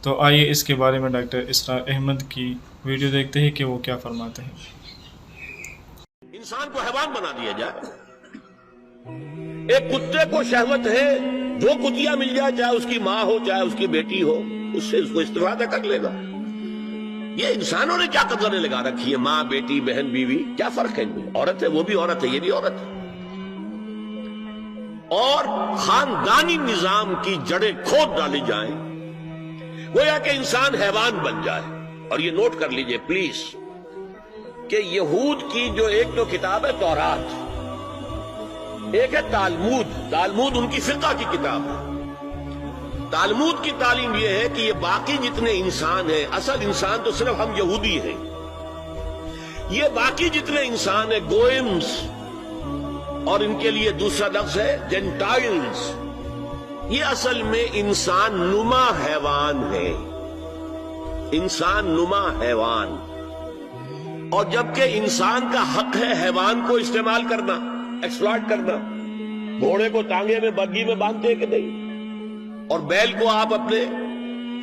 تو آئیے اس کے بارے میں ڈاکٹر اسرار احمد کی ویڈیو دیکھتے ہیں کہ وہ کیا فرماتے ہیں۔ انسان کو حیوان بنا دیا جائے۔ ایک کتے کو شہوت ہے، جو کتیا مل جائے، چاہے اس کی ماں ہو چاہے اس کی بیٹی ہو، اس سے اس کو استفادہ کر لے گا۔ یہ انسانوں نے کیا قدریں لگا رکھی ہے؟ ماں، بیٹی، بہن، بیوی، کیا فرق ہے ان میں؟ عورت ہے وہ بھی عورت ہے، یہ بھی عورت ہے۔ اور خاندانی نظام کی جڑیں کھود ڈالی جائیں، گویا کہ انسان حیوان بن جائے۔ اور یہ نوٹ کر لیجئے پلیز کہ یہود کی جو ایک تو کتاب ہے تورات، ایک ہے تالمود۔ تالمود ان کی فقہ کی کتاب ہے۔ تالمود کی تعلیم یہ ہے کہ یہ باقی جتنے انسان ہیں، اصل انسان تو صرف ہم یہودی ہیں، یہ باقی جتنے انسان ہیں گوئمز، اور ان کے لیے دوسرا لفظ ہے جینٹائلز، یہ اصل میں انسان نما حیوان ہے، انسان نما حیوان۔ اور جبکہ انسان کا حق ہے حیوان کو استعمال کرنا، ایکسپلائٹ کرنا۔ گھوڑے کو ٹانگے میں بگھی میں باندھتے ہیں کہ نہیں، اور بیل کو آپ اپنے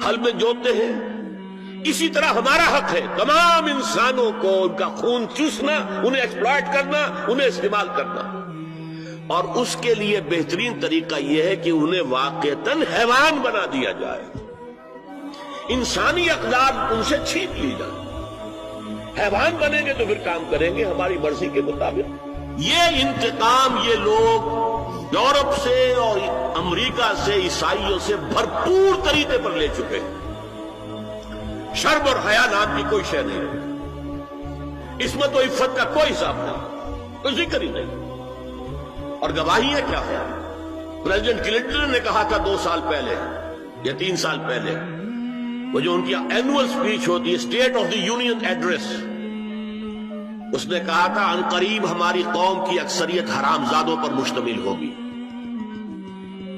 ہل میں جوتتے ہیں۔ اسی طرح ہمارا حق ہے تمام انسانوں کو ان کا خون چوسنا، انہیں ایکسپلائٹ کرنا، انہیں استعمال کرنا۔ اور اس کے لیے بہترین طریقہ یہ ہے کہ انہیں واقعتاً حیوان بنا دیا جائے، انسانی اقدار ان سے چھین لی جائے۔ حیوان بنیں گے تو پھر کام کریں گے ہماری مرضی کے مطابق۔ یہ انتقام یہ لوگ یورپ سے اور امریکہ سے، عیسائیوں سے بھرپور طریقے پر لے چکے ہیں۔ شرم اور حیا نام کی کوئی شے نہیں ہے، عصمت و عفت کا کوئی حساب نہیں، کوئی ذکر ہی نہیں۔ اور گواہیاں کیا ہے؟ پریزیڈنٹ کلنٹن نے کہا تھا 2 سال پہلے یا 3 سال پہلے، وہ جو ان کی اینول سپیچ ہوتی ہے، state of the union address, اس نے کہا تھا ان قریب ہماری قوم کی اکثریت حرام زادوں پر مشتمل ہوگی۔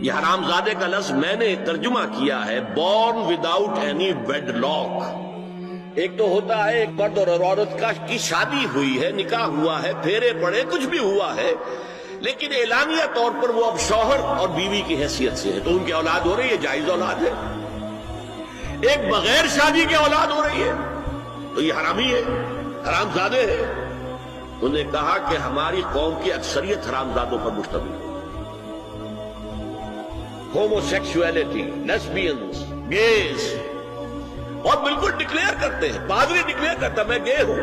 یہ حرام زادے کا لفظ میں نے ترجمہ کیا ہے born without any wedlock. ایک تو ہوتا ہے ایک مرد اور عورت کی شادی ہوئی ہے، نکاح ہوا ہے، پھیرے پڑے، کچھ بھی ہوا ہے، لیکن اعلانیہ طور پر وہ اب شوہر اور بیوی کی حیثیت سے ہے، تو ان کی اولاد ہو رہی ہے، جائز اولاد ہے۔ ایک بغیر شادی کی اولاد ہو رہی ہے تو یہ حرامی ہے، حرام زادے ہے۔ انہوں نے کہا کہ ہماری قوم کی اکثریت حرام زادوں پر مشتمل ہے۔ ہومو سیکسولیٹی، لیسبینز، گیز، اور بالکل ڈکلیئر کرتے ہیں، پادری ڈکلیئر کرتا میں گے ہوں،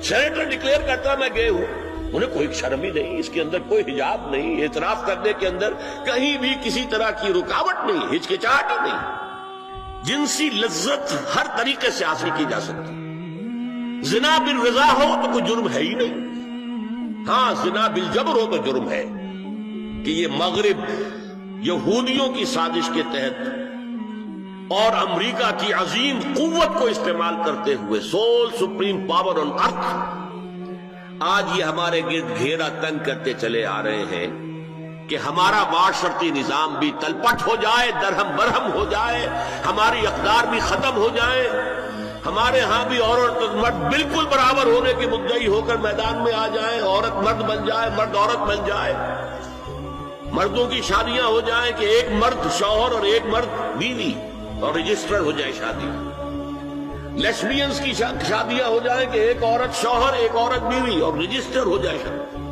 سینیٹر ڈکلیئر کرتا میں گے ہوں، انہیں کوئی شرم ہی نہیں، اس کے اندر کوئی حجاب نہیں، اعتراف کرنے کے اندر کہیں بھی کسی طرح کی رکاوٹ نہیں، ہچکچاہٹ ہی نہیں۔ جنسی لذت ہر طریقے سے حاصل کی جا سکتی۔ زنا بالرضا ہو تو کوئی جرم ہے ہی نہیں، ہاں زنا بالجبر ہو تو جرم ہے کہ یہ مغرب یہودیوں کی سازش کے تحت اور امریکہ کی عظیم قوت کو استعمال کرتے ہوئے، سول سپریم پاور آن ارتھ، آج یہ ہمارے گرد گھیرا تنگ کرتے چلے آ رہے ہیں کہ ہمارا معاشرتی نظام بھی تلپٹ ہو جائے، درہم برہم ہو جائے، ہماری اقدار بھی ختم ہو جائے، ہمارے ہاں بھی عورت اور مرد بالکل برابر ہونے کے مدعی ہو کر میدان میں آ جائیں، عورت مرد بن جائے، مرد عورت بن جائے، مردوں کی شادیاں ہو جائیں کہ ایک مرد شوہر اور ایک مرد بیوی اور رجسٹر ہو جائے شادی، لیسبینز کی شادیاں ہو جائیں کہ ایک عورت شوہر ایک عورت بیوی اور رجسٹر ہو جائے شادی۔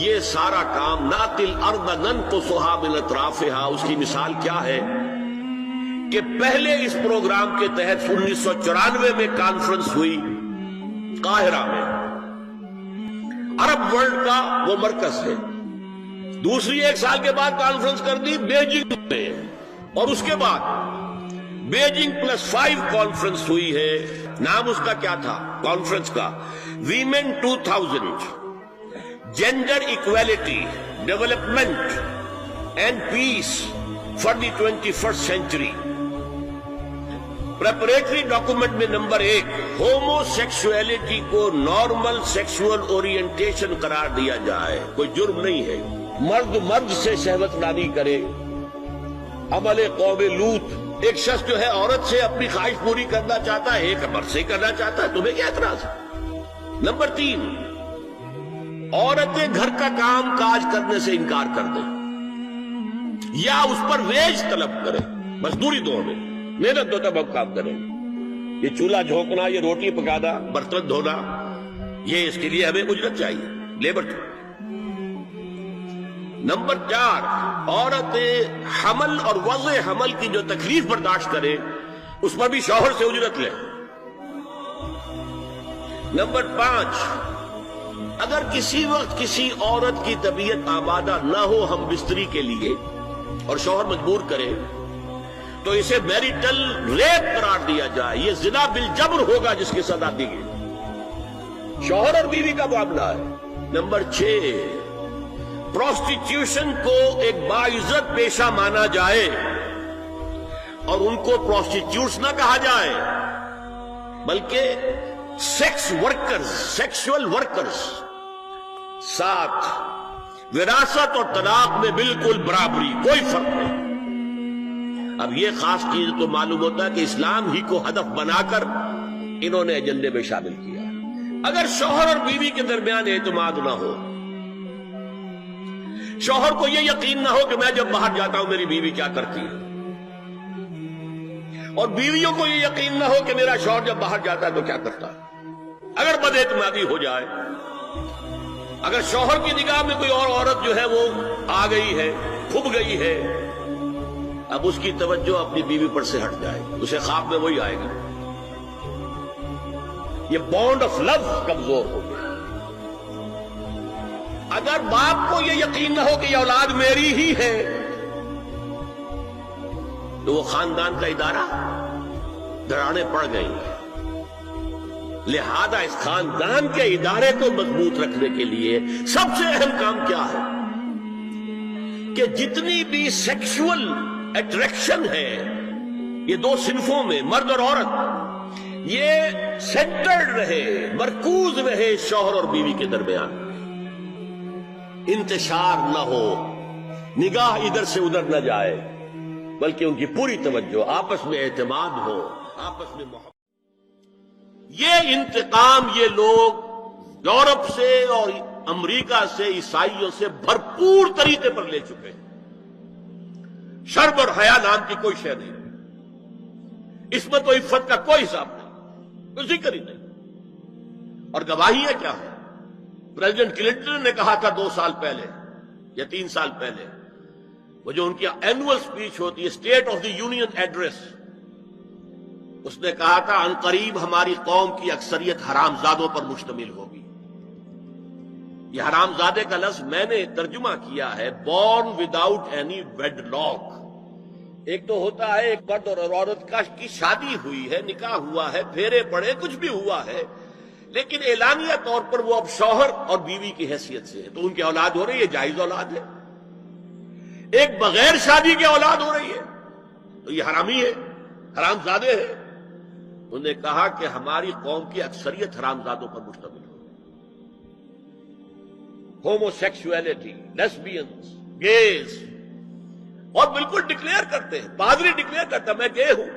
یہ سارا کام ناقل ارض ننقصھا من اطرافھا، اس کی مثال کیا ہے کہ پہلے اس پروگرام کے تحت 1994 میں کانفرنس ہوئی قاہرہ میں، عرب ورلڈ کا وہ مرکز ہے۔ دوسری 1 سال کے بعد کانفرنس کر دی بیجنگ میں، اور اس کے بعد بیجنگ +5 کانفرنس ہوئی ہے۔ نام اس کا کیا تھا کانفرنس کا؟ Women 2000، gender equality, development and peace for the 21st century. Preparatory document میں نمبر 1 ہومو سیکسولیٹی کو نارمل سیکسول اورینٹیشن قرار دیا جائے، کوئی جرم نہیں ہے۔ مرد مرد سے شہوت رانی کرے، عمل قوم لوط، ایک شخص جو ہے عورت سے اپنی خواہش پوری کرنا چاہتا ہے، ایک مرد سے کرنا چاہتا ہے، تمہیں کیا اعتراض ہے؟ نمبر 3 عورتیں گھر کا کام کاج کرنے سے انکار کر دیں یا اس پر ویج طلب کریں، مزدوری دو میں، محنت دو تب ہم کام کریں گے. یہ چولہا جھونکنا، یہ روٹی پکانا، برتن دھونا، یہ اس کے لیے ہمیں اجرت چاہیے، لیبر چاہیے. نمبر 4، عورت حمل اور وضع حمل کی جو تکلیف برداشت کرے اس پر بھی شوہر سے اجرت لے. نمبر 5، اگر کسی وقت کسی عورت کی طبیعت آمادہ نہ ہو ہم بستری کے لیے اور شوہر مجبور کرے تو اسے میریٹل ریپ قرار دیا جائے. یہ زنا بالجبر ہوگا جس کی سزا دی گئی. شوہر اور بیوی کا معاملہ ہے. نمبر 6، پروسٹیٹیوشن کو ایک باعزت پیشہ مانا جائے اور ان کو پروسٹیٹیوٹس نہ کہا جائے بلکہ سیکس ورکرز، سیکسول ورکرز. 7، وراثت اور طلاق میں بالکل برابری، کوئی فرق نہیں. اب یہ خاص چیز تو معلوم ہوتا ہے کہ اسلام ہی کو ہدف بنا کر انہوں نے ایجنڈے میں شامل کیا. اگر شوہر اور بیوی کے درمیان اعتماد نہ ہو، شوہر کو یہ یقین نہ ہو کہ میں جب باہر جاتا ہوں میری بیوی کیا کرتی ہے، اور بیویوں کو یہ یقین نہ ہو کہ میرا شوہر جب باہر جاتا ہے تو کیا کرتا ہے، اگر بد اعتمادی ہو جائے، اگر شوہر کی نگاہ میں کوئی اور عورت جو ہے وہ آ گئی ہے، کھب گئی ہے، اب اس کی توجہ اپنی بیوی پر سے ہٹ جائے، اسے خواب میں وہی آئے گا. یہ بانڈ آف لو کمزور ہو گیا. اگر باپ کو یہ یقین نہ ہو کہ یہ اولاد میری ہی ہے تو وہ خاندان کا ادارہ دراڑیں پڑ گئی. لہذا اس خاندان کے ادارے کو مضبوط رکھنے کے لیے سب سے اہم کام کیا ہے کہ جتنی بھی سیکشول اٹریکشن ہے یہ دو صنفوں میں، مرد اور عورت، یہ سینٹرڈ رہے، مرکوز رہے شوہر اور بیوی کے درمیان. انتشار نہ ہو، نگاہ ادھر سے ادھر نہ جائے، بلکہ ان کی پوری توجہ، آپس میں اعتماد ہو، آپس میں محبت. یہ انتقام یہ لوگ یورپ سے اور امریکہ سے، عیسائیوں سے بھرپور طریقے پر لے چکے ہیں. شرم اور حیا نام کی کوئی شے نہیں، عصمت و عفت کا کوئی حساب نہیں، کوئی ذکر ہی نہیں. اور گواہیاں کیا ہیں؟ پریزیڈنٹ کلنٹن نے کہا تھا 2 سال پہلے یا 3 سال پہلے، وہ جو ان کی اینول سپیچ ہوتی ہے، state of the union address, اس نے کہا تھا عنقریب ہماری قوم کی اکثریت حرام زادوں پر مشتمل ہوگی. یہ حرام زادے کا لفظ میں نے ترجمہ کیا ہے born without any wedlock. ایک تو ہوتا ہے ایک مرد اور عورت کی شادی ہوئی ہے، نکاح ہوا ہے، پھیرے پڑے، کچھ بھی ہوا ہے، لیکن اعلانیہ طور پر وہ اب شوہر اور بیوی کی حیثیت سے ہے، تو ان کی اولاد ہو رہی ہے، جائز اولاد ہے. ایک بغیر شادی کی اولاد ہو رہی ہے تو یہ حرامی ہے، حرام زادے ہے. انہوں نے کہا کہ ہماری قوم کی اکثریت حرام زادوں پر مشتمل ہے. ہومو سیکسولیٹی، لیسبینز، گیز، اور بالکل ڈکلیئر کرتے ہیں. پادری ڈکلیئر کرتا میں گے ہوں،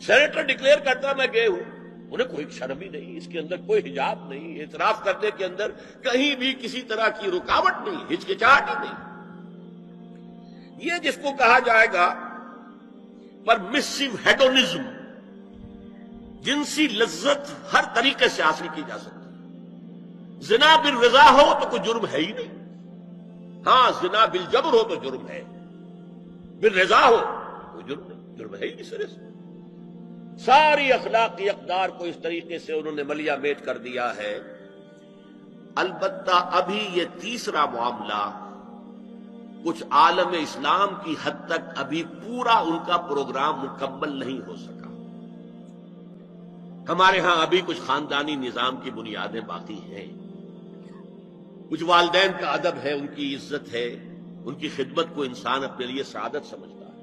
سینیٹر ڈکلیئر کرتا میں گے ہوں. انہیں کوئی شرم ہی نہیں، اس کے اندر کوئی حجاب نہیں، اعتراف کرنے کے اندر کہیں بھی کسی طرح کی رکاوٹ نہیں، ہچکچاہٹ ہی نہیں. یہ جس کو کہا جائے گا پرمیسو ہیڈونزم، جنسی لذت ہر طریقے سے حاصل کی جا سکتی ہے. زنا بالرضا ہو تو کوئی جرم ہے ہی نہیں. ہاں زنا بالجبر ہو تو جرم ہے، بالرضا ہو کوئی جرم نہیں، جرم ہے ہی نہیں سرے سے. ساری اخلاقی اقدار کو اس طریقے سے انہوں نے ملیا میٹ کر دیا ہے. البتہ ابھی یہ تیسرا معاملہ کچھ عالم اسلام کی حد تک ابھی پورا ان کا پروگرام مکمل نہیں ہو سکا. ہمارے ہاں ابھی کچھ خاندانی نظام کی بنیادیں باقی ہیں. کچھ والدین کا ادب ہے، ان کی عزت ہے، ان کی خدمت کو انسان اپنے لیے سعادت سمجھتا ہے.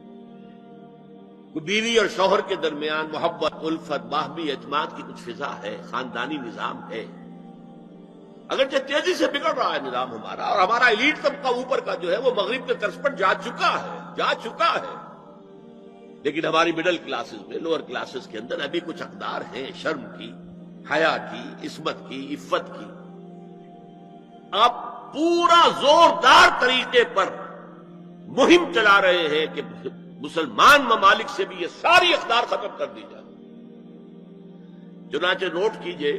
بیوی اور شوہر کے درمیان محبت، الفت، باہمی اعتماد کی کچھ فضا ہے، خاندانی نظام ہے. اگرچہ تیزی سے بگڑ رہا ہے نظام ہمارا، اور ہمارا ایلیٹ طبقہ اوپر کا جو ہے وہ مغرب کے طرز پر جا چکا ہے، لیکن ہماری مڈل کلاسز میں، لوور کلاسز کے اندر ابھی کچھ اقدار ہیں شرم کی، حیا کی، عصمت کی، عفت کی. آپ پورا زوردار طریقے پر مہم چلا رہے ہیں کہ مسلمان ممالک سے بھی یہ ساری اقدار ختم کر دی جائے۔ چنانچہ نوٹ کیجئے،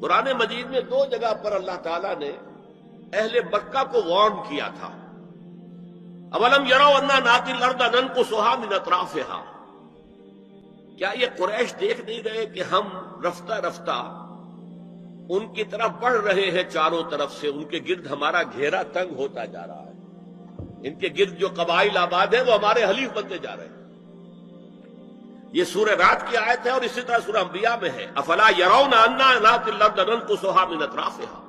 قرآن مجید میں 2 جگہ پر اللہ تعالیٰ نے اہل مکہ کو وارن کیا تھا۔ اولم یروا انا ناتی الارض ننقصها من اطرافها، کیا یہ قریش دیکھ نہیں رہے کہ ہم رفتہ رفتہ ان کی طرف بڑھ رہے ہیں، چاروں طرف سے ان کے گرد ہمارا گھیرا تنگ ہوتا جا رہا ہے، ان کے گرد جو قبائل آباد ہیں وہ ہمارے حلیف بنتے جا رہے ہیں۔ یہ سورہ رات کی آیت ہے، اور اسی طرح سورہ انبیاء میں ہے، افلا یرون انا ناتی الارض ننقصها من اطرافها۔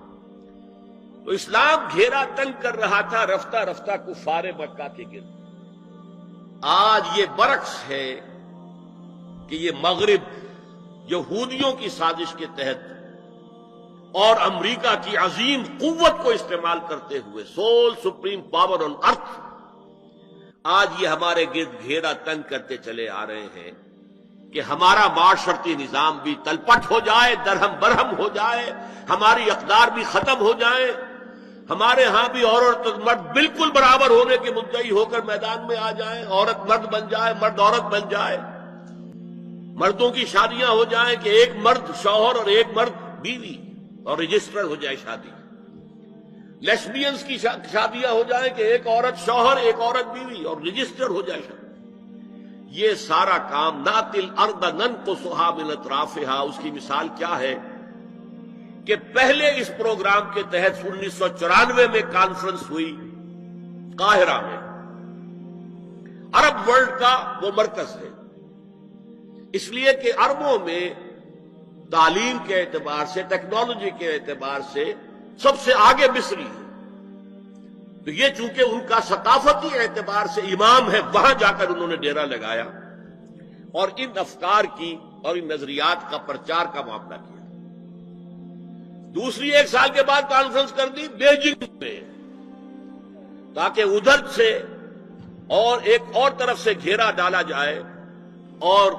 تو اسلام گھیرا تنگ کر رہا تھا رفتہ رفتہ کفار مکہ کے گرد۔ آج یہ برعکس ہے کہ یہ مغرب یہودیوں کی سازش کے تحت اور امریکہ کی عظیم قوت کو استعمال کرتے ہوئے، سول سپریم پاور آن ارتھ، آج یہ ہمارے گرد گھیرا تنگ کرتے چلے آ رہے ہیں کہ ہمارا معاشرتی نظام بھی تلپٹ ہو جائے، درہم برہم ہو جائے، ہماری اقدار بھی ختم ہو جائے، ہمارے ہاں بھی عورت اور مرد بالکل برابر ہونے کے مدعی ہو کر میدان میں آ جائیں، عورت مرد بن جائے، مرد عورت بن جائے، مردوں کی شادیاں ہو جائیں کہ ایک مرد شوہر اور ایک مرد بیوی اور رجسٹر ہو جائے شادی، لیسبینز کی شادیاں ہو جائیں کہ ایک عورت شوہر ایک عورت بیوی اور رجسٹر ہو جائے شادی۔ یہ سارا کام ناتی الارض ننقصها من اطرافها، اس کی مثال کیا ہے کہ پہلے اس پروگرام کے تحت 1994 میں کانفرنس ہوئی قاہرہ میں، عرب ورلڈ کا وہ مرکز ہے، اس لیے کہ عربوں میں تعلیم کے اعتبار سے، ٹیکنالوجی کے اعتبار سے سب سے آگے مصری ہے، تو یہ چونکہ ان کا ثقافتی اعتبار سے امام ہے، وہاں جا کر انہوں نے ڈیرا لگایا اور ان افکار کی اور ان نظریات کا پرچار کا معاملہ کیا۔ دوسری 1 سال کے بعد کانفرنس کر دی بیجنگ میں، تاکہ ادھر سے اور ایک اور طرف سے گھیرا ڈالا جائے اور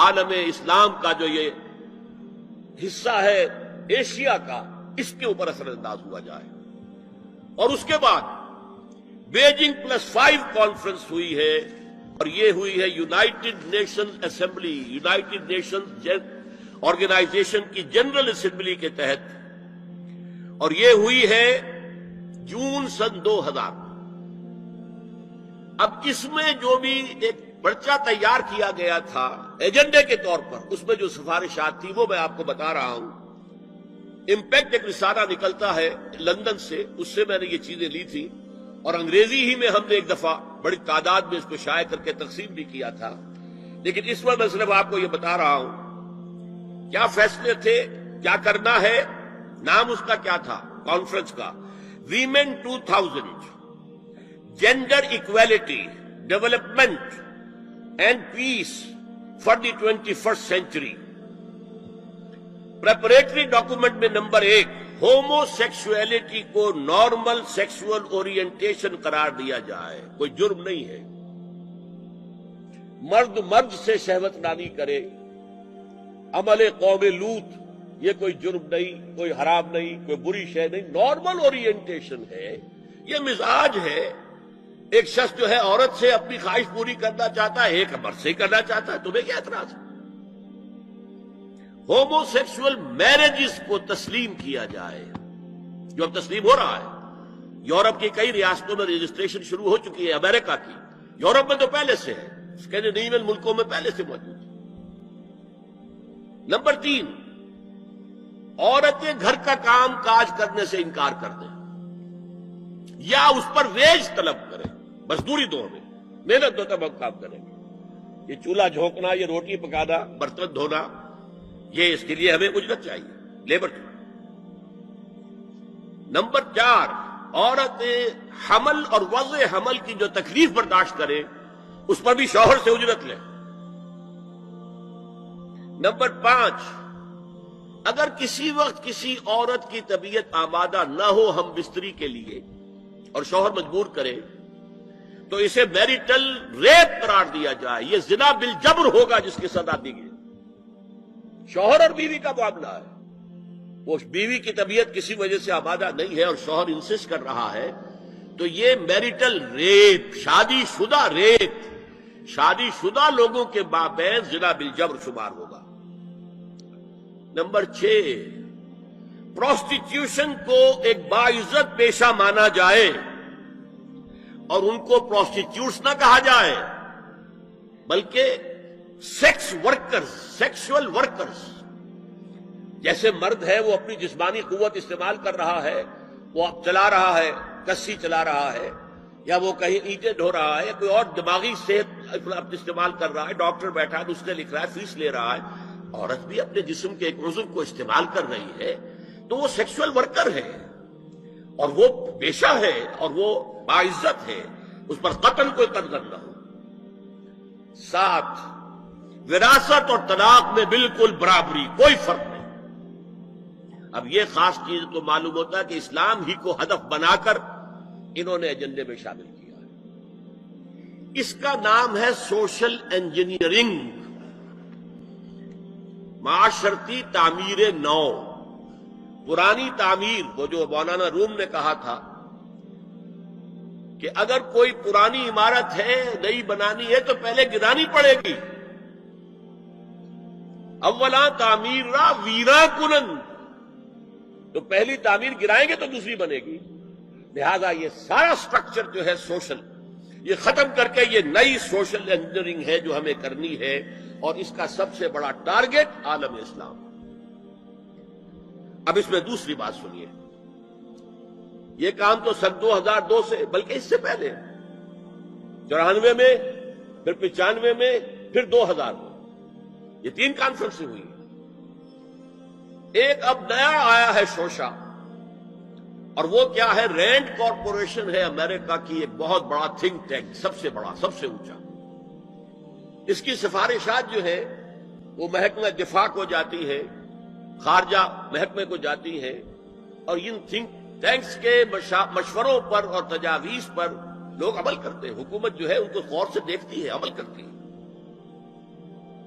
عالم اسلام کا جو یہ حصہ ہے ایشیا کا، اس کے اوپر اثر انداز ہوا جائے۔ اور اس کے بعد بیجنگ +5 کانفرنس ہوئی ہے، اور یہ ہوئی ہے United Nations Assembly, United Nations Organization کی جنرل اسمبلی کے تحت، اور یہ ہوئی ہے جون سن 2000۔ اب اس میں جو بھی ایک پرچہ تیار کیا گیا تھا ایجنڈے کے طور پر، اس میں جو سفارشات تھی وہ میں آپ کو بتا رہا ہوں۔ امپیکٹ ایک رسالہ نکلتا ہے لندن سے، اس سے میں نے یہ چیزیں لی تھی، اور انگریزی ہی میں ہم نے ایک دفعہ بڑی تعداد میں اس کو شائع کر کے تقسیم بھی کیا تھا، لیکن اس وقت میں صرف آپ کو یہ بتا رہا ہوں کیا فیصلے تھے، کیا کرنا ہے۔ نام اس کا کیا تھا کانفرنس کا؟ Women 2000، gender equality, development and peace for the 21st century. Preparatory document میں نمبر 1، ہومو سیکسولیٹی کو نارمل سیکسول اورینٹیشن قرار دیا جائے، کوئی جرم نہیں ہے، مرد مرد سے شہوت رانی کرے، عمل قوم لوط، یہ کوئی جرم نہیں، کوئی حرام نہیں، کوئی بری شے نہیں، نارمل اورینٹیشن ہے، یہ مزاج ہے۔ ایک شخص جو ہے عورت سے اپنی خواہش پوری کرنا چاہتا ہے، ایک مرد سے کرنا چاہتا ہے، تمہیں کیا اعتراض ہے؟ ہومو سیکسول میرجز کو تسلیم کیا جائے، جو اب تسلیم ہو رہا ہے۔ یورپ کی کئی ریاستوں میں رجسٹریشن شروع ہو چکی ہے، امریکہ کی، یورپ میں تو پہلے سے ہے، اسکینڈینیوین ملکوں میں پہلے سے موجود ہے۔ نمبر 3، عورتیں گھر کا کام کاج کرنے سے انکار کر دیں یا اس پر ویج طلب کریں، مزدوری دو ہمیں، محنت دو تب ہم کام کریں گے۔ یہ چولہا جھونکنا، یہ روٹی پکانا، برتن دھونا، یہ اس کے لیے ہمیں اجرت چاہیے، لیبر چاہیے۔ نمبر 4، عورتیں حمل اور وضع حمل کی جو تکلیف برداشت کریں اس پر بھی شوہر سے اجرت لیں۔ نمبر 5، اگر کسی وقت کسی عورت کی طبیعت آمادہ نہ ہو ہم بستری کے لیے اور شوہر مجبور کرے تو اسے میریٹل ریپ قرار دیا جائے، یہ زنا بالجبر ہوگا جس کی سزا دی گئی۔ شوہر اور بیوی کا معاملہ ہے، وہ بیوی کی طبیعت کسی وجہ سے آمادہ نہیں ہے اور شوہر انسسٹ کر رہا ہے تو یہ میریٹل ریپ، شادی شدہ ریپ، شادی شدہ لوگوں کے مابین زنا بالجبر شمار ہوگا۔ نمبر 6، پروسٹیٹیوشن کو ایک باعزت پیشہ مانا جائے اور ان کو پروسٹیٹیوٹس نہ کہا جائے بلکہ سیکس ورکرز، سیکشول ورکرز۔ جیسے مرد ہے وہ اپنی جسمانی قوت استعمال کر رہا ہے، وہ چلا رہا ہے، کسی چلا رہا ہے، یا وہ کہیں اینٹیں ڈھو رہا ہے، یا کوئی اور دماغی صحت استعمال کر رہا ہے، ڈاکٹر بیٹھا ہے نسخے لکھ رہا ہے، فیس لے رہا ہے، عورت بھی اپنے جسم کے ایک عضو کو استعمال کر رہی ہے، تو وہ سیکشول ورکر ہے اور وہ پیشہ ہے اور وہ باعزت ہے، اس پر قطعاً کوئی قدر نہ ہو۔ 7، وراثت اور طلاق میں بالکل برابری، کوئی فرق نہیں۔ اب یہ خاص چیز تو معلوم ہوتا ہے کہ اسلام ہی کو ہدف بنا کر انہوں نے ایجنڈے میں شامل کیا ہے۔ اس کا نام ہے سوشل انجینئرنگ، معاشرتی تعمیر نو۔ پرانی تعمیر، وہ جو مولانا روم نے کہا تھا کہ اگر کوئی پرانی عمارت ہے نئی بنانی ہے تو پہلے گرانی پڑے گی، اولا تعمیر را ویرا کنن، تو پہلی تعمیر گرائیں گے تو دوسری بنے گی۔ لہذا یہ سارا سٹرکچر جو ہے سوشل، یہ ختم کر کے یہ نئی سوشل انجینئرنگ ہے جو ہمیں کرنی ہے، اور اس کا سب سے بڑا ٹارگٹ عالم اسلام۔ اب اس میں دوسری بات سنیے، یہ کام تو سن 2002 سے بلکہ اس سے پہلے 94 میں، پھر 95 میں، پھر 2000 میں، یہ 3 کانفرنسیں ہوئی۔ ایک اب نیا آیا ہے شوشا، اور وہ کیا ہے؟ رینڈ کارپوریشن ہے امریکہ کی ایک بہت بڑا تھنک ٹینک، سب سے بڑا، سب سے اونچا۔ اس کی سفارشات جو ہے وہ محکمہ دفاع کو جاتی ہے، خارجہ محکمے کو جاتی ہے، اور ان تھنک ٹینکس کے مشوروں پر اور تجاویز پر لوگ عمل کرتے ہیں۔ حکومت جو ہے ان کو غور سے دیکھتی ہے، عمل کرتی ہے۔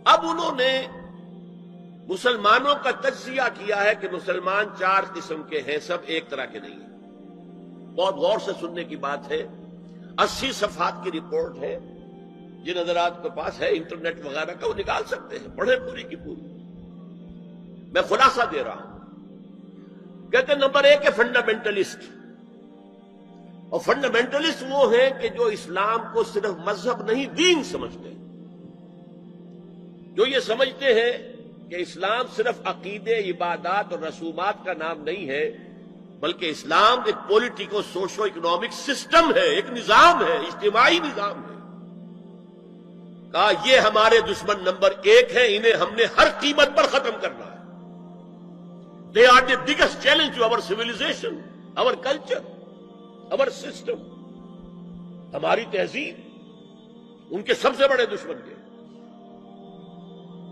اب انہوں نے مسلمانوں کا تجزیہ کیا ہے کہ مسلمان 4 قسم کے ہیں، سب ایک طرح کے نہیں ہیں۔ بہت غور سے سننے کی بات ہے، 80 صفحات کی رپورٹ ہے، جن حضرات کے پاس ہے انٹرنیٹ وغیرہ کا وہ نکال سکتے ہیں، پڑھیں پوری کی پوری۔ میں خلاصہ دے رہا ہوں۔ کہتے ہیں نمبر 1 ہے فنڈامنٹلسٹ، اور فنڈامنٹلسٹ وہ ہیں کہ جو اسلام کو صرف مذہب نہیں دین سمجھتے، جو یہ سمجھتے ہیں کہ اسلام صرف عقیدے، عبادات اور رسومات کا نام نہیں ہے، بلکہ اسلام ایک پولیٹیکو سوشو اکنامک سسٹم ہے، ایک نظام ہے، اجتماعی نظام ہے۔ کہا یہ ہمارے دشمن نمبر 1 ہیں، انہیں ہم نے ہر قیمت پر ختم کرنا ہے۔ They are the biggest challenge to our civilization, our culture, our system. ہماری تہذیب ان کے سب سے بڑے دشمن کے۔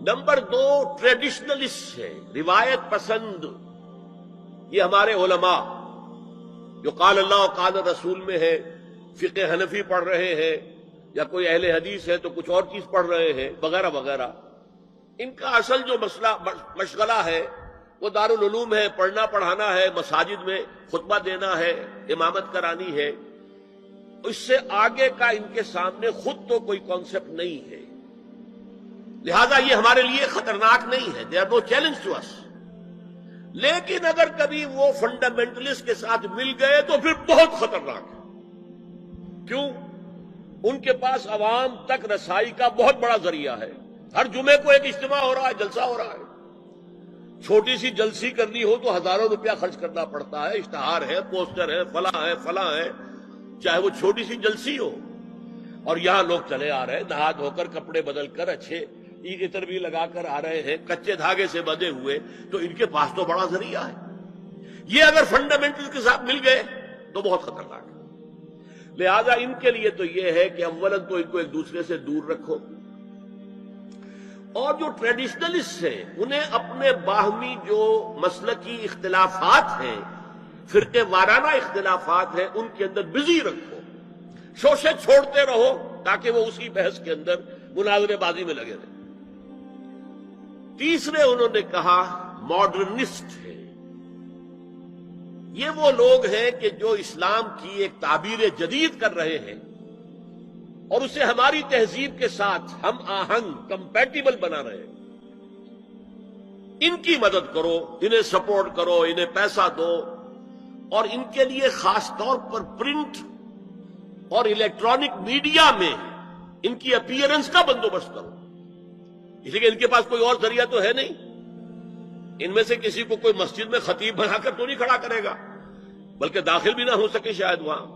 نمبر 2 ٹریڈیشنلسٹ ہے، روایت پسند۔ یہ ہمارے علماء جو قال اللہ و قال رسول میں ہے، فقہ حنفی پڑھ رہے ہیں، یا کوئی اہل حدیث ہے تو کچھ اور چیز پڑھ رہے ہیں، وغیرہ وغیرہ۔ ان کا اصل جو مشغلہ ہے وہ دارالعلوم ہے، پڑھنا پڑھانا ہے، مساجد میں خطبہ دینا ہے، امامت کرانی ہے۔ اس سے آگے کا ان کے سامنے خود تو کوئی کانسیپٹ نہیں ہے، لہذا یہ ہمارے لیے خطرناک نہیں ہے۔ They are no challenge to us. لیکن اگر کبھی وہ فنڈامنٹلسٹ کے ساتھ مل گئے تو پھر بہت خطرناک ہے۔ کیوں؟ ان کے پاس عوام تک رسائی کا بہت بڑا ذریعہ ہے۔ ہر جمعے کو ایک اجتماع ہو رہا ہے، جلسہ ہو رہا ہے۔ چھوٹی سی جلسی کرنی ہو تو ہزاروں روپیہ خرچ کرنا پڑتا ہے، اشتہار ہے، پوسٹر ہے، فلاں ہے، چاہے وہ چھوٹی سی جلسی ہو۔ اور یہاں لوگ چلے آ رہے ہیں، نہا دھو کر، کپڑے بدل کر، اچھے عطر بھی لگا کر آ رہے ہیں، کچے دھاگے سے بندھے ہوئے، تو ان کے پاس تو بڑا ذریعہ ہے۔ یہ اگر فنڈامنٹل کے ساتھ مل گئے تو بہت خطرناک ہے۔ لہذا ان کے لیے تو یہ ہے کہ اولاً تو ان کو ایک دوسرے سے دور رکھو، اور جو ٹریڈیشنلسٹ ہیں انہیں اپنے باہمی جو مسلکی اختلافات ہیں، فرقے وارانہ اختلافات ہیں، ان کے اندر بزی رکھو، شوشے چھوڑتے رہو تاکہ وہ اسی بحث کے اندر مناظرے بازی میں لگے رہیں۔ تیسرے انہوں نے کہا ماڈرنسٹ ہے، یہ وہ لوگ ہیں کہ جو اسلام کی ایک تعبیر جدید کر رہے ہیں اور اسے ہماری تہذیب کے ساتھ ہم آہنگ کمپیٹیبل بنا رہے ہیں. ان کی مدد کرو، انہیں سپورٹ کرو، انہیں پیسہ دو، اور ان کے لیے خاص طور پر پرنٹ اور الیکٹرانک میڈیا میں ان کی اپیئرنس کا بندوبست کرو، اس لیے کہ ان کے پاس کوئی اور ذریعہ تو ہے نہیں. ان میں سے کسی کو کوئی مسجد میں خطیب بنا کر تو نہیں کھڑا کرے گا، بلکہ داخل بھی نہ ہو سکے شاید وہاں.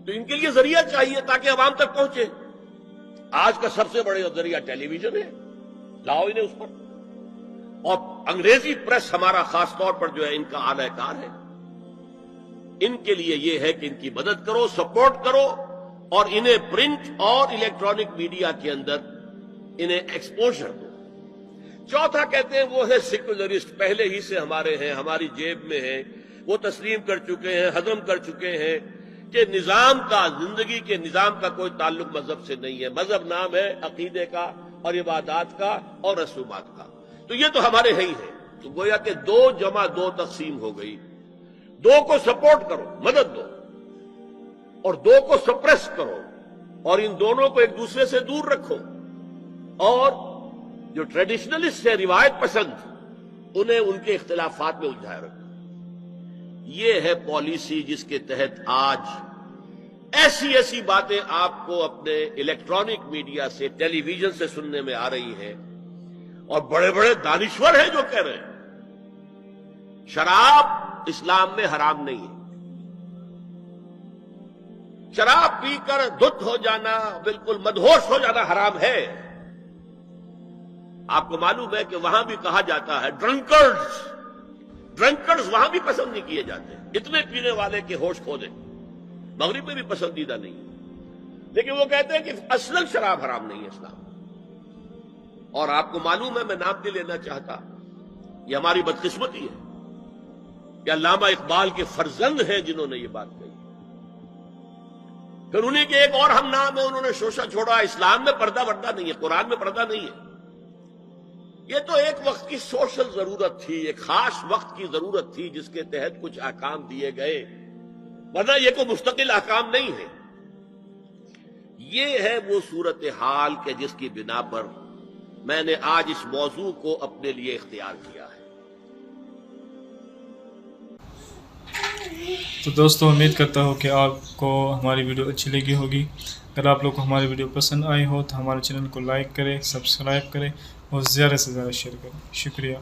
تو ان کے لیے ذریعہ چاہیے تاکہ عوام تک پہنچے. آج کا سب سے بڑا ذریعہ ٹیلی ویژن ہے، لاؤ انہیں اس پر. اور انگریزی پریس ہمارا خاص طور پر جو ہے ان کا اعلی کار ہے. ان کے لیے یہ ہے کہ ان کی مدد کرو، سپورٹ کرو، اور انہیں پرنٹ اور الیکٹرانک میڈیا کے اندر انہیں ایکسپوژر دو. چوتھا کہتے ہیں وہ ہے سیکولرسٹ، پہلے ہی سے ہمارے ہیں، ہماری جیب میں ہیں، وہ تسلیم کر چکے ہیں، ہضم کر چکے ہیں کہ نظام کا، زندگی کے نظام کا کوئی تعلق مذہب سے نہیں ہے. مذہب نام ہے عقیدے کا اور عبادات کا اور رسومات کا. تو یہ تو ہمارے ہی ہیں. تو گویا کہ 2 جمع 2 تقسیم ہو گئی. 2 کو سپورٹ کرو، مدد دو، اور 2 کو سپریس کرو، اور ان دونوں کو ایک دوسرے سے دور رکھو. اور جو ٹریڈیشنلسٹ ہے، روایت پسند، انہیں ان کے اختلافات میں الجھائے رکھو. یہ ہے پالیسی جس کے تحت آج ایسی باتیں آپ کو اپنے الیکٹرانک میڈیا سے، ٹیلی ویژن سے سننے میں آ رہی ہیں. اور بڑے بڑے دانشور ہیں جو کہہ رہے ہیں شراب اسلام میں حرام نہیں ہے. شراب پی کر دھت ہو جانا، بالکل مدہوش ہو جانا حرام ہے. آپ کو معلوم ہے کہ وہاں بھی کہا جاتا ہے ڈرنکرز وہاں بھی پسند نہیں کیے جاتے، اتنے پینے والے کے ہوش کھو دیں. مغرب میں بھی پسندیدہ نہیں ہے، لیکن وہ کہتے ہیں کہ اصل شراب حرام نہیں ہے اسلام. اور آپ کو معلوم ہے، میں نام نہیں لینا چاہتا، یہ ہماری بدقسمتی ہے کہ علامہ اقبال کے فرزند ہیں جنہوں نے یہ بات کہی. پھر انہیں کے ایک اور ہم نام ہے، انہوں نے شوشہ چھوڑا. اسلام میں پردہ وردہ نہیں ہے، قرآن میں پردہ نہیں ہے. یہ تو ایک وقت کی سوشل ضرورت تھی، ایک خاص وقت کی ضرورت تھی جس کے تحت کچھ احکام دیے گئے، ورنہ یہ کوئی مستقل احکام نہیں ہے. یہ ہے وہ صورتحال کہ جس کی بنا پر میں نے آج اس موضوع کو اپنے لیے اختیار کیا ہے. تو دوستو، امید کرتا ہوں کہ آپ کو ہماری ویڈیو اچھی لگی ہوگی. اگر آپ لوگ کو ہماری ویڈیو پسند آئی ہو تو ہمارے چینل کو لائک کریں، سبسکرائب کریں اور زیادہ سے زیادہ شیئر کریں. شکریہ.